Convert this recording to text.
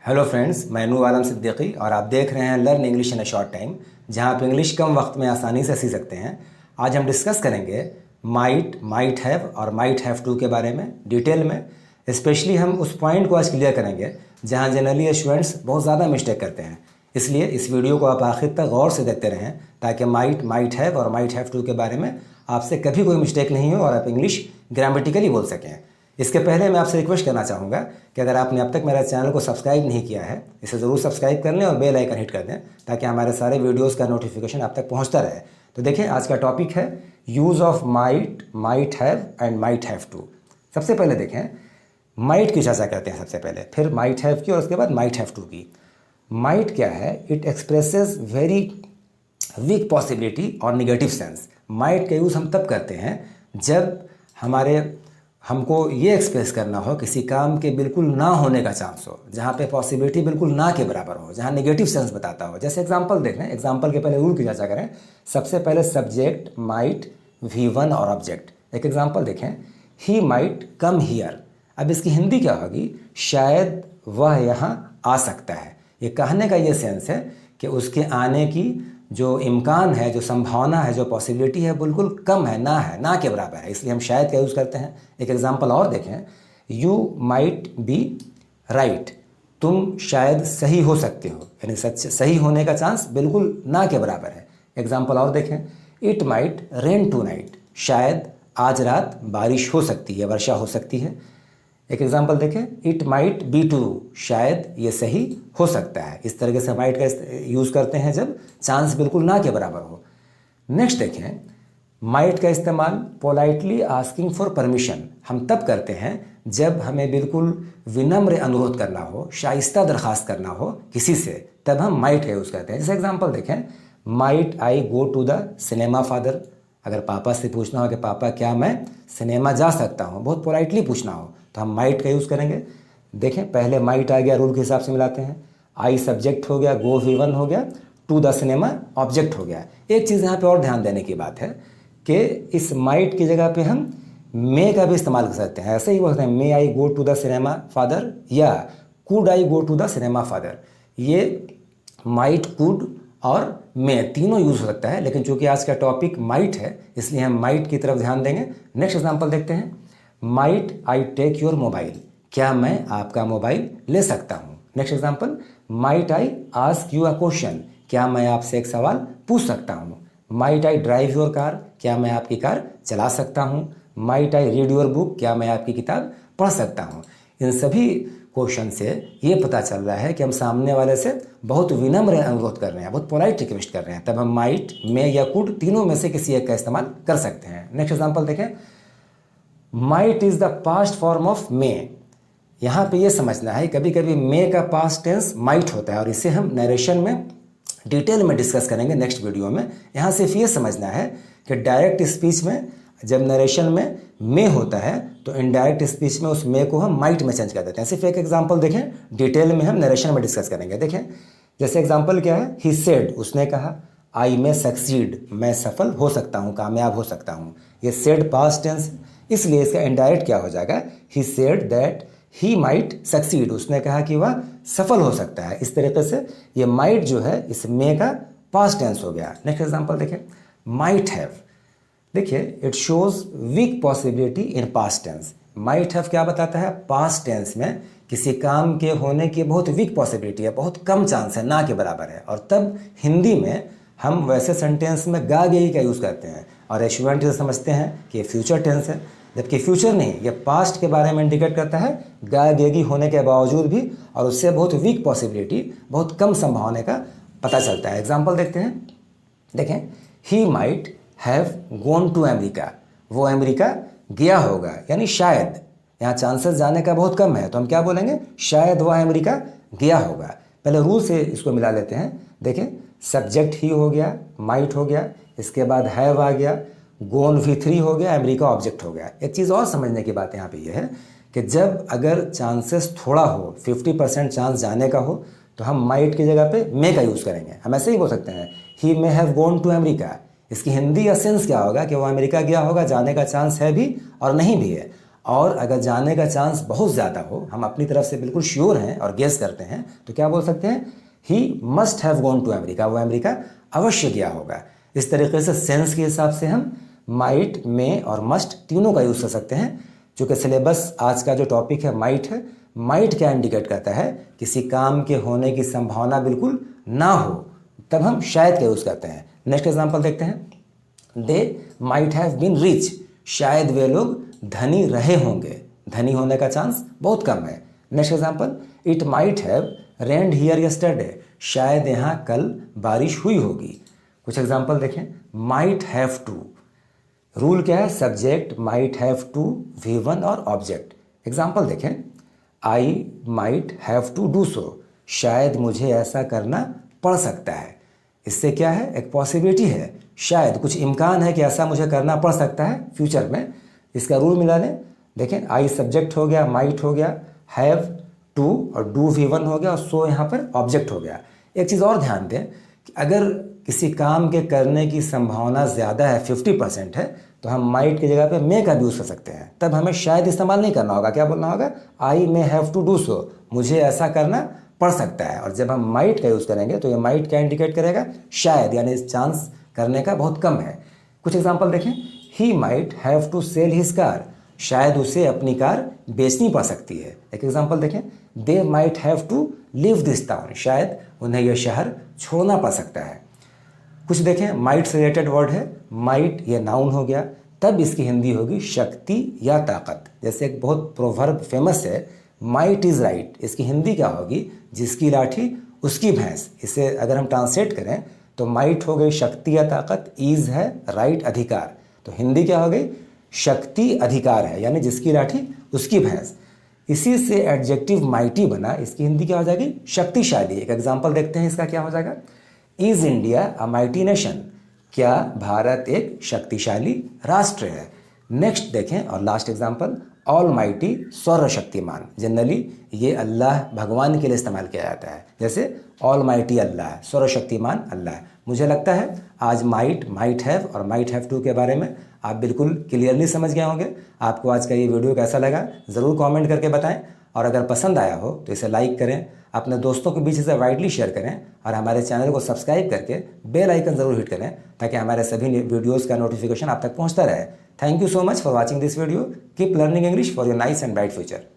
Hello friends, मैं नूर आलम सिद्दीकी और आप देख रहे हैं learn English in a short time, जहां आप इंग्लिश कम वक्त में आसानी से सीख सकते हैं। आज हम डिस्कस करेंगे माइट हैव और माइट हैव टू के बारे में डिटेल में। स्पेशली हम उस पॉइंट को आज क्लियर करेंगे जहां जनरली स्टूडेंट्स बहुत ज़्यादा मिस्टेक करते हैं। इसलिए इस वीडियो को आप आखिर तक गौर से देखते रहें ताकि माइट हैव और माइट हैव टू के बारे में आपसे कभी कोई मिस्टेक नहीं हो और आप इंग्लिश ग्रामेटिकली बोल सकें। इसके पहले मैं आपसे रिक्वेस्ट करना चाहूँगा कि अगर आपने अब तक मेरे चैनल को सब्सक्राइब नहीं किया है, इसे ज़रूर सब्सक्राइब कर लें और बेल आइकन हिट कर दें ताकि हमारे सारे वीडियोस का नोटिफिकेशन आप तक पहुँचता रहे। तो देखें, आज का टॉपिक है use of might have and might have to. सबसे पहले देखें, माइट की चर्चा करते हैं सबसे पहले, फिर माइट हैव की और उसके बाद माइट हैव टू की। माइट क्या है? It expresses very weak possibility और निगेटिव सेंस। माइट का यूज़ हम तब करते हैं जब हमको ये एक्सप्रेस करना हो किसी काम के बिल्कुल ना होने का चांस हो, जहाँ पे पॉसिबिलिटी बिल्कुल ना के बराबर हो, जहाँ नेगेटिव सेंस बताता हो। जैसे एग्जांपल देख लें, एग्जांपल के पहले रूल की चर्चा करें। सबसे पहले सब्जेक्ट माइट, V1 और ऑब्जेक्ट। एक एग्जांपल देखें, ही माइट कम हियर। अब इसकी हिंदी क्या होगी? शायद वह यहाँ आ सकता है। ये कहने का ये सेंस है कि उसके आने की जो इम्कान है, जो संभावना है, जो पॉसिबिलिटी है, बिल्कुल कम है, ना के बराबर है। इसलिए हम शायद का यूज़ करते हैं। एक एग्जांपल और देखें, यू माइट बी राइट। तुम शायद सही हो सकते हो, यानी सही होने का चांस बिल्कुल ना के बराबर है। एग्जांपल और देखें, it might rain tonight. शायद आज रात बारिश हो सकती है, वर्षा हो सकती है। एक एग्जांपल देखें, इट माइट बी ट्रू। शायद ये सही हो सकता है। इस तरीके से माइट का यूज़ करते हैं जब चांस बिल्कुल ना के बराबर हो। नेक्स्ट देखें, माइट का इस्तेमाल पोलाइटली आस्किंग फॉर परमिशन हम तब करते हैं जब हमें बिल्कुल विनम्र अनुरोध करना हो, शाइस्ता दरख्वास्त करना हो किसी से, तब हम माइट का यूज़ करते हैं। जैसे एग्जांपल देखें, might I go to the cinema father. अगर पापा से पूछना हो कि पापा क्या मैं सिनेमा जा सकता हूँ, बहुत पोलाइटली पूछना हो, तो हम माइट का यूज़ करेंगे। देखें, पहले माइट आ गया, रूल के हिसाब से मिलाते हैं। आई सब्जेक्ट हो गया, गो V1 हो गया, टू द सिनेमा ऑब्जेक्ट हो गया। एक चीज़ यहाँ पे और ध्यान देने की बात है कि इस माइट की जगह पे हम मे का भी इस्तेमाल कर सकते हैं। ऐसे ही बोलते हैं, may I go to the cinema father या could I go to the cinema father. ये माइट, कुड और मे तीनों यूज़ हो सकता है, लेकिन चूंकि आज का टॉपिक माइट है इसलिए हम माइट की तरफ ध्यान देंगे। नेक्स्ट एग्जाम्पल देखते हैं, might I take your mobile. क्या मैं आपका मोबाइल ले सकता हूँ? Next example, might I ask you a question. क्या मैं आपसे एक सवाल पूछ सकता हूँ? Might I drive your car. क्या मैं आपकी कार चला सकता हूँ? Might I read your book. क्या मैं आपकी किताब पढ़ सकता हूँ? इन सभी क्वेश्चन से ये पता चल रहा है कि हम सामने वाले से बहुत विनम्र अनुरोध कर रहे हैं, बहुत पोलाइट रिक्वेस्ट कर रहे हैं। तब हम माइट, मे या कुड तीनों में से किसी एक का इस्तेमाल कर सकते हैं। नेक्स्ट एग्जाम्पल देखें, might is the past form of May. यहाँ पे ये समझना है, कभी कभी मे का पास्ट टेंस माइट होता है और इसे हम नरेशन में डिटेल में डिस्कस करेंगे नेक्स्ट वीडियो में। यहाँ सिर्फ ये समझना है कि डायरेक्ट स्पीच में जब नरेशन में मे होता है तो इनडायरेक्ट स्पीच में उस मे को हम माइट में चेंज कर देते हैं। सिर्फ एक एग्जाम्पल देखें, डिटेल में हम नरेशन में डिस्कस करेंगे। देखें, जैसे एग्जाम्पल क्या है, ही सेड, उसने कहा, आई मे सक्सीड, मैं सफल हो सकता हूँ, कामयाब हो सकता हूँ। ये सेड पास्ट टेंस, इसलिए इसका इनडायरेक्ट क्या हो जाएगा, he said that he might succeed, उसने कहा कि वह सफल हो सकता है। इस तरीके से ये माइट जो है इस मे का पास्ट टेंस हो गया। नेक्स्ट एग्जांपल देखें, माइट हैव। देखिए, it shows weak possibility in past tense. Might have क्या बताता है? पास्ट टेंस में किसी काम के होने की बहुत वीक पॉसिबिलिटी है, बहुत कम चांस है, ना के बराबर है। और तब हिंदी में हम वैसे सेंटेंस में गा गेई का यूज़ करते हैं और स्टूडेंट से समझते हैं कि ये फ्यूचर टेंस है, जबकि फ्यूचर नहीं, ये पास्ट के बारे में इंडिकेट करता है गा गेगी होने के बावजूद भी, और उससे बहुत वीक पॉसिबिलिटी, बहुत कम संभावना का पता चलता है। एग्जाम्पल देखते हैं, देखें, he might have gone to America. वो अमेरिका गया होगा, यानी शायद। यहाँ चांसेस जाने का बहुत कम है तो हम क्या बोलेंगे? शायद वह अमेरिका गया होगा। पहले रूल से इसको मिला लेते हैं। देखें, सब्जेक्ट ही हो गया, माइट हो गया, इसके बाद हैव आ गया, गोन V3 हो गया, अमेरिका ऑब्जेक्ट हो गया। एक चीज़ और समझने की बात यहाँ पे ये है कि जब अगर चांसेस थोड़ा हो, 50% चांस जाने का हो, तो हम माइट की जगह पे मे का यूज़ करेंगे। हम ऐसे ही बोल सकते हैं, he may have gone to America. इसकी हिंदी या सेंस क्या होगा कि वो अमेरिका गया होगा, जाने का चांस है भी और नहीं भी है। और अगर जाने का चांस बहुत ज़्यादा हो, हम अपनी तरफ से बिल्कुल श्योर हैं और गेस करते हैं, तो क्या बोल सकते हैं? He must have gone to America, वो अमेरिका अवश्य गया होगा। इस तरीके से सेंस के हिसाब से हम माइट, मे और मस्ट तीनों का यूज़ कर सकते हैं। चूँकि सिलेबस आज का जो टॉपिक है माइट है, माइट क्या इंडिकेट करता है? किसी काम के होने की संभावना बिल्कुल ना हो, तब हम शायद का यूज़ करते हैं। नेक्स्ट एग्जाम्पल देखते हैं। They might have been rich, शायद वे लोग धनी रहे होंगे, धनी होने का चांस बहुत कम है। Next example, it might have rained here yesterday, शायद यहाँ कल बारिश हुई होगी। कुछ एग्जाम्पल देखें। माइट हैव टू, रूल क्या है? Subject might have to, V1 और ऑब्जेक्ट। एग्जाम्पल देखें। I might have to do so, शायद मुझे ऐसा करना पड़ सकता है। इससे क्या है? एक पॉसिबिलिटी है, शायद कुछ इम्कान है कि ऐसा मुझे करना पड़ सकता है फ्यूचर में। इसका रूल मिला लें। देखें, आई सब्जेक्ट हो गया, माइट हो गया, हैव टू और डू V1 हो गया और सो यहाँ पर ऑब्जेक्ट हो गया। एक चीज़ और ध्यान दें कि अगर किसी काम के करने की संभावना ज़्यादा है, 50% है, तो हम माइट की जगह पे मे का भी यूज़ कर सकते हैं। तब हमें शायद इस्तेमाल नहीं करना होगा। क्या बोलना होगा? I may have to do so, मुझे ऐसा करना पड़ सकता है। और जब हम माइट का यूज़ करेंगे तो ये माइट क्या इंडिकेट करेगा? शायद, यानी इस चांस करने का बहुत कम है। कुछ एग्जाम्पल देखें। He might have to sell his car, शायद उसे अपनी कार बेचनी पड़ सकती है। एक एग्जाम्पल देखें। They might have to leave this town, शायद उन्हें यह शहर छोड़ना पड़ सकता है। कुछ देखें, माइट से रिलेटेड वर्ड है। माइट ये नाउन हो गया, तब इसकी हिंदी होगी शक्ति या ताकत। जैसे एक बहुत प्रोवर्ब फेमस है, माइट इज़ राइट, इसकी हिंदी क्या होगी? जिसकी लाठी उसकी भैंस। इसे अगर हम ट्रांसलेट करें तो माइट हो गई शक्ति या ताकत, ईज है राइट अधिकार, तो हिंदी क्या हो गई? शक्ति अधिकार है, यानी जिसकी लाठी उसकी भैंस। इसी से एडजेक्टिव माइटी बना, इसकी हिंदी क्या हो जाएगी? शक्तिशाली। एक एग्जाम्पल देखते हैं, इसका क्या हो जाएगा? Is India a mighty nation, क्या भारत एक शक्तिशाली राष्ट्र है? नेक्स्ट देखें और लास्ट एग्जाम्पल, ऑल माइटी, सर्वशक्तिमान। जनरली ये अल्लाह भगवान के लिए इस्तेमाल किया जाता है, जैसे ऑल माइटी अल्लाह, सर्वशक्तिमान अल्लाह। मुझे लगता है आज माइट, माइट हैव और माइट हैव टू के बारे में आप बिल्कुल क्लियरली समझ गए होंगे। आपको आज का ये वीडियो कैसा लगा ज़रूर कमेंट करके बताएं, और अगर पसंद आया हो तो इसे लाइक करें, अपने दोस्तों के बीच इसे वाइडली शेयर करें, और हमारे चैनल को सब्सक्राइब करके बेल आइकन ज़रूर हिट करें, ताकि हमारे सभी वीडियोज़ का नोटिफिकेशन आप तक पहुँचता रहे। Thank you so much for watching this video. Keep learning English for your nice and bright future.